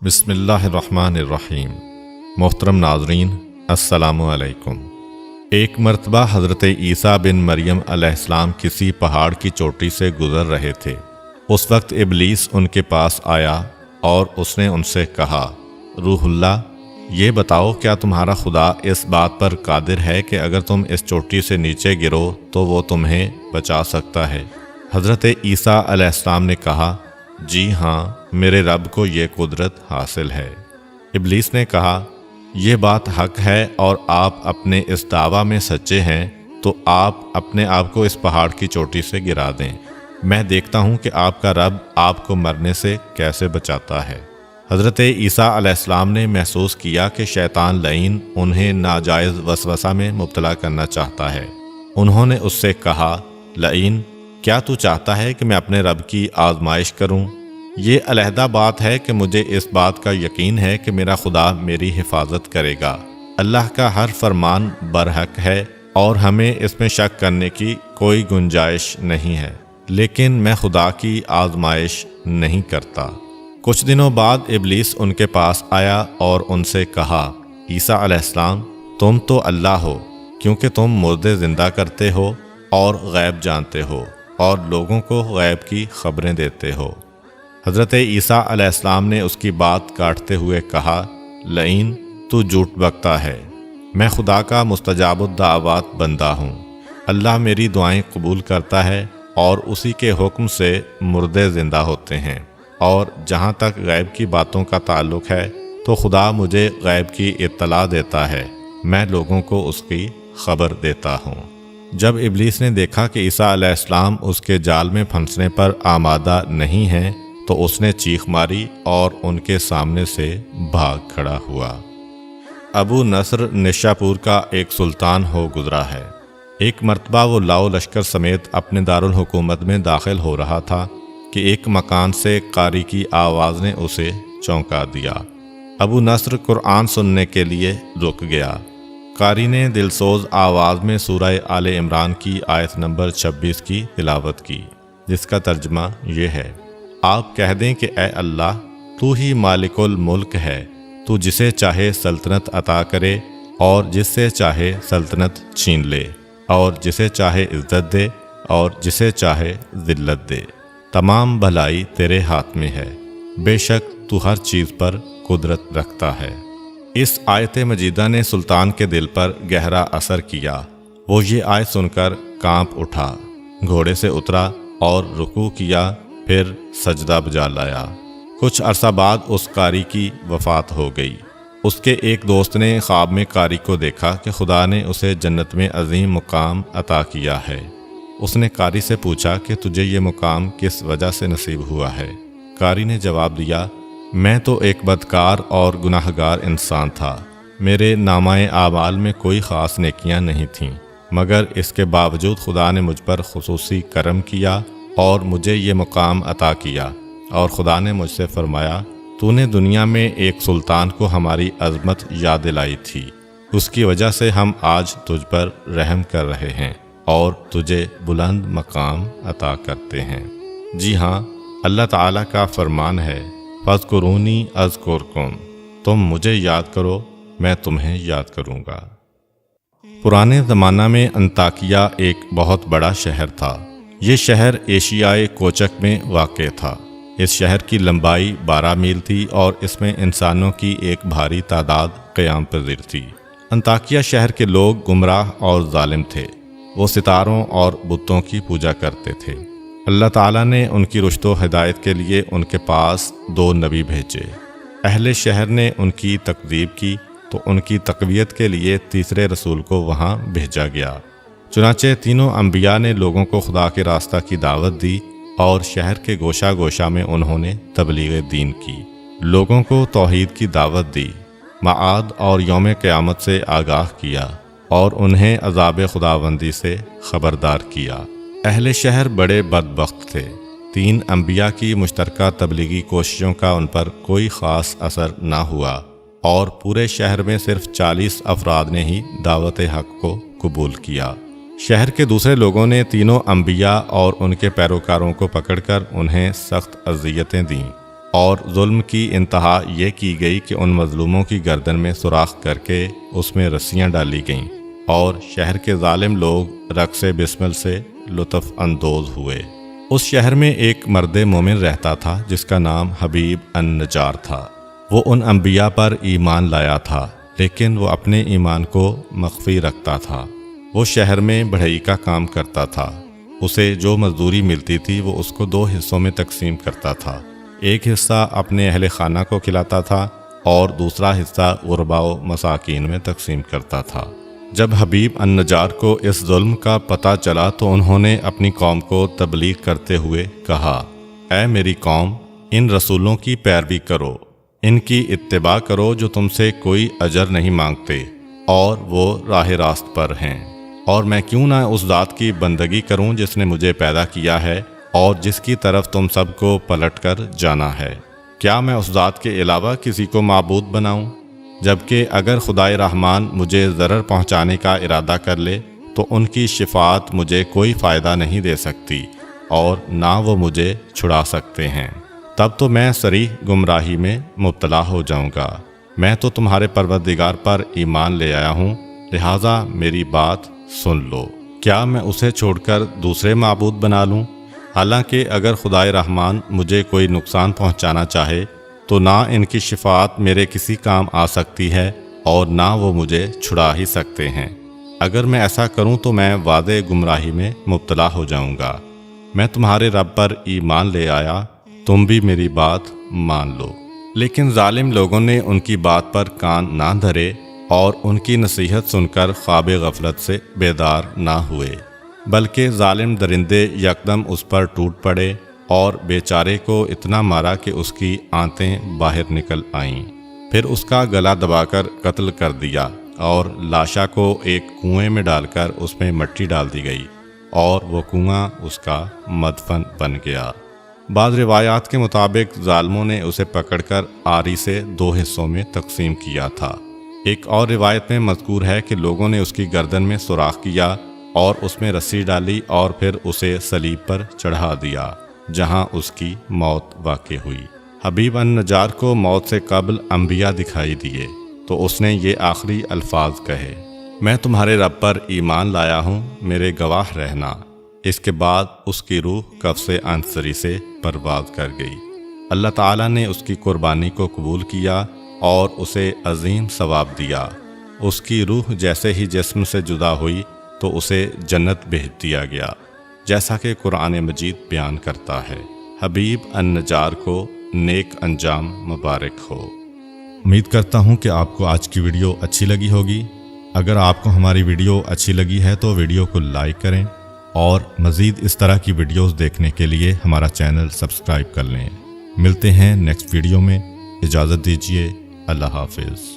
بسم اللہ الرحمن الرحیم۔ محترم ناظرین، السلام علیکم۔ ایک مرتبہ حضرت عیسیٰ بن مریم علیہ السلام کسی پہاڑ کی چوٹی سے گزر رہے تھے۔ اس وقت ابلیس ان کے پاس آیا اور اس نے ان سے کہا، روح اللہ، یہ بتاؤ کیا تمہارا خدا اس بات پر قادر ہے کہ اگر تم اس چوٹی سے نیچے گرو تو وہ تمہیں بچا سکتا ہے؟ حضرت عیسیٰ علیہ السلام نے کہا، جی ہاں، میرے رب کو یہ قدرت حاصل ہے۔ ابلیس نے کہا، یہ بات حق ہے اور آپ اپنے اس دعویٰ میں سچے ہیں تو آپ اپنے آپ کو اس پہاڑ کی چوٹی سے گرا دیں، میں دیکھتا ہوں کہ آپ کا رب آپ کو مرنے سے کیسے بچاتا ہے۔ حضرت عیسیٰ علیہ السلام نے محسوس کیا کہ شیطان لعین انہیں ناجائز وسوسہ میں مبتلا کرنا چاہتا ہے۔ انہوں نے اس سے کہا، لعین، کیا تو چاہتا ہے کہ میں اپنے رب کی آزمائش کروں؟ یہ علیحدہ بات ہے کہ مجھے اس بات کا یقین ہے کہ میرا خدا میری حفاظت کرے گا۔ اللہ کا ہر فرمان برحق ہے اور ہمیں اس میں شک کرنے کی کوئی گنجائش نہیں ہے، لیکن میں خدا کی آزمائش نہیں کرتا۔ کچھ دنوں بعد ابلیس ان کے پاس آیا اور ان سے کہا، عیسیٰ علیہ السلام، تم تو اللہ ہو کیونکہ تم مردے زندہ کرتے ہو اور غیب جانتے ہو اور لوگوں کو غیب کی خبریں دیتے ہو۔ حضرت عیسیٰ علیہ السلام نے اس کی بات کاٹتے ہوئے کہا، لعین، تو جھوٹ بکتا ہے، میں خدا کا مستجاب الدعوات بندہ ہوں۔ اللہ میری دعائیں قبول کرتا ہے اور اسی کے حکم سے مردے زندہ ہوتے ہیں، اور جہاں تک غیب کی باتوں کا تعلق ہے تو خدا مجھے غیب کی اطلاع دیتا ہے، میں لوگوں کو اس کی خبر دیتا ہوں۔ جب ابلیس نے دیکھا کہ عیسیٰ علیہ السلام اس کے جال میں پھنسنے پر آمادہ نہیں ہیں تو اس نے چیخ ماری اور ان کے سامنے سے بھاگ کھڑا ہوا۔ ابو نصر نشاپور کا ایک سلطان ہو گزرا ہے۔ ایک مرتبہ وہ لاؤ لشکر سمیت اپنے دارالحکومت میں داخل ہو رہا تھا کہ ایک مکان سے قاری کی آواز نے اسے چونکا دیا۔ ابو نصر قرآن سننے کے لیے رک گیا۔ قاری نے دلسوز آواز میں سورہ آل عمران کی آیت نمبر 26 کی تلاوت کی، جس کا ترجمہ یہ ہے، آپ کہہ دیں کہ اے اللہ، تو ہی مالک الملک ہے، تو جسے چاہے سلطنت عطا کرے اور جس سے چاہے سلطنت چھین لے، اور جسے چاہے عزت دے اور جسے چاہے ذلت دے، تمام بھلائی تیرے ہاتھ میں ہے، بے شک تو ہر چیز پر قدرت رکھتا ہے۔ اس آیت مجیدہ نے سلطان کے دل پر گہرا اثر کیا۔ وہ یہ آیت سن کر کانپ اٹھا، گھوڑے سے اترا اور رکوع کیا، پھر سجدہ بجا لایا۔ کچھ عرصہ بعد اس قاری کی وفات ہو گئی۔ اس کے ایک دوست نے خواب میں قاری کو دیکھا کہ خدا نے اسے جنت میں عظیم مقام عطا کیا ہے۔ اس نے قاری سے پوچھا کہ تجھے یہ مقام کس وجہ سے نصیب ہوا ہے؟ قاری نے جواب دیا، میں تو ایک بدکار اور گناہگار انسان تھا، میرے نامہ اعمال میں کوئی خاص نیکیاں نہیں تھیں، مگر اس کے باوجود خدا نے مجھ پر خصوصی کرم کیا اور مجھے یہ مقام عطا کیا، اور خدا نے مجھ سے فرمایا، تو نے دنیا میں ایک سلطان کو ہماری عظمت یاد دلائی تھی، اس کی وجہ سے ہم آج تجھ پر رحم کر رہے ہیں اور تجھے بلند مقام عطا کرتے ہیں۔ جی ہاں، اللہ تعالیٰ کا فرمان ہے، فاذکرونی اذکرکم، تم مجھے یاد کرو، میں تمہیں یاد کروں گا۔ پرانے زمانہ میں انطاکیہ ایک بہت بڑا شہر تھا۔ یہ شہر ایشیائے کوچک میں واقع تھا۔ اس شہر کی لمبائی 12 میل تھی اور اس میں انسانوں کی ایک بھاری تعداد قیام پذیر تھی۔ انطاکیہ شہر کے لوگ گمراہ اور ظالم تھے۔ وہ ستاروں اور بتوں کی پوجا کرتے تھے۔ اللہ تعالیٰ نے ان کی رشد و ہدایت کے لیے ان کے پاس 2 نبی بھیجے۔ اہل شہر نے ان کی تکذیب کی تو ان کی تقویت کے لیے تیسرے رسول کو وہاں بھیجا گیا۔ چنانچہ تینوں انبیاء نے لوگوں کو خدا کے راستہ کی دعوت دی اور شہر کے گوشہ گوشہ میں انہوں نے تبلیغ دین کی، لوگوں کو توحید کی دعوت دی، معاد اور یوم قیامت سے آگاہ کیا اور انہیں عذاب خداوندی سے خبردار کیا۔ اہل شہر بڑے بدبخت تھے۔ 3 انبیاء کی مشترکہ تبلیغی کوششوں کا ان پر کوئی خاص اثر نہ ہوا اور پورے شہر میں صرف 40 افراد نے ہی دعوت حق کو قبول کیا۔ شہر کے دوسرے لوگوں نے تینوں انبیاء اور ان کے پیروکاروں کو پکڑ کر انہیں سخت اذیتیں دیں اور ظلم کی انتہا یہ کی گئی کہ ان مظلوموں کی گردن میں سوراخ کر کے اس میں رسیاں ڈالی گئیں اور شہر کے ظالم لوگ رقص بسمل سے لطف اندوز ہوئے۔ اس شہر میں ایک مرد مومن رہتا تھا جس کا نام حبیب النجار تھا۔ وہ ان انبیاء پر ایمان لایا تھا، لیکن وہ اپنے ایمان کو مخفی رکھتا تھا۔ وہ شہر میں بڑھئی کا کام کرتا تھا۔ اسے جو مزدوری ملتی تھی وہ اس کو 2 حصوں میں تقسیم کرتا تھا۔ ایک حصہ اپنے اہل خانہ کو کھلاتا تھا اور دوسرا حصہ غرباء و مساکین میں تقسیم کرتا تھا۔ جب حبیب النجار کو اس ظلم کا پتہ چلا تو انہوں نے اپنی قوم کو تبلیغ کرتے ہوئے کہا، اے میری قوم، ان رسولوں کی پیروی کرو، ان کی اتباع کرو جو تم سے کوئی اجر نہیں مانگتے اور وہ راہ راست پر ہیں، اور میں کیوں نہ اس ذات کی بندگی کروں جس نے مجھے پیدا کیا ہے اور جس کی طرف تم سب کو پلٹ کر جانا ہے۔ کیا میں اس ذات کے علاوہ کسی کو معبود بناؤں؟ جبکہ اگر خدائے رحمان مجھے ضرر پہنچانے کا ارادہ کر لے تو ان کی شفاعت مجھے کوئی فائدہ نہیں دے سکتی اور نہ وہ مجھے چھڑا سکتے ہیں۔ تب تو میں صریح گمراہی میں مبتلا ہو جاؤں گا۔ میں تو تمہارے پروردگار پر ایمان لے آیا ہوں، لہٰذا میری بات سن لو۔ کیا میں اسے چھوڑ کر دوسرے معبود بنا لوں؟ حالانکہ اگر خدائے رحمان مجھے کوئی نقصان پہنچانا چاہے تو نہ ان کی شفاعت میرے کسی کام آ سکتی ہے اور نہ وہ مجھے چھڑا ہی سکتے ہیں۔ اگر میں ایسا کروں تو میں واضح گمراہی میں مبتلا ہو جاؤں گا۔ میں تمہارے رب پر ایمان لے آیا، تم بھی میری بات مان لو۔ لیکن ظالم لوگوں نے ان کی بات پر کان نہ دھرے اور ان کی نصیحت سن کر خواب غفلت سے بیدار نہ ہوئے، بلکہ ظالم درندے یکدم اس پر ٹوٹ پڑے اور بیچارے کو اتنا مارا کہ اس کی آنتیں باہر نکل آئیں۔ پھر اس کا گلا دبا کر قتل کر دیا اور لاشا کو ایک کنویں میں ڈال کر اس میں مٹی ڈال دی گئی اور وہ کنواں اس کا مدفن بن گیا۔ بعض روایات کے مطابق ظالموں نے اسے پکڑ کر آری سے 2 حصوں میں تقسیم کیا تھا۔ ایک اور روایت میں مذکور ہے کہ لوگوں نے اس کی گردن میں سوراخ کیا اور اس میں رسی ڈالی اور پھر اسے صلیب پر چڑھا دیا، جہاں اس کی موت واقع ہوئی۔ حبیب النجار کو موت سے قبل انبیاء دکھائی دیے تو اس نے یہ آخری الفاظ کہے، میں تمہارے رب پر ایمان لایا ہوں، میرے گواہ رہنا۔ اس کے بعد اس کی روح قفس عنصری سے پرواز کر گئی۔ اللہ تعالیٰ نے اس کی قربانی کو قبول کیا اور اسے عظیم ثواب دیا۔ اس کی روح جیسے ہی جسم سے جدا ہوئی تو اسے جنت بھیج دیا گیا، جیسا کہ قرآن مجید بیان کرتا ہے۔ حبیب النجار کو نیک انجام مبارک ہو۔ امید کرتا ہوں کہ آپ کو آج کی ویڈیو اچھی لگی ہوگی۔ اگر آپ کو ہماری ویڈیو اچھی لگی ہے تو ویڈیو کو لائک کریں اور مزید اس طرح کی ویڈیوز دیکھنے کے لیے ہمارا چینل سبسکرائب کر لیں۔ ملتے ہیں نیکسٹ ویڈیو میں، اجازت دیجیے، اللہ حافظ۔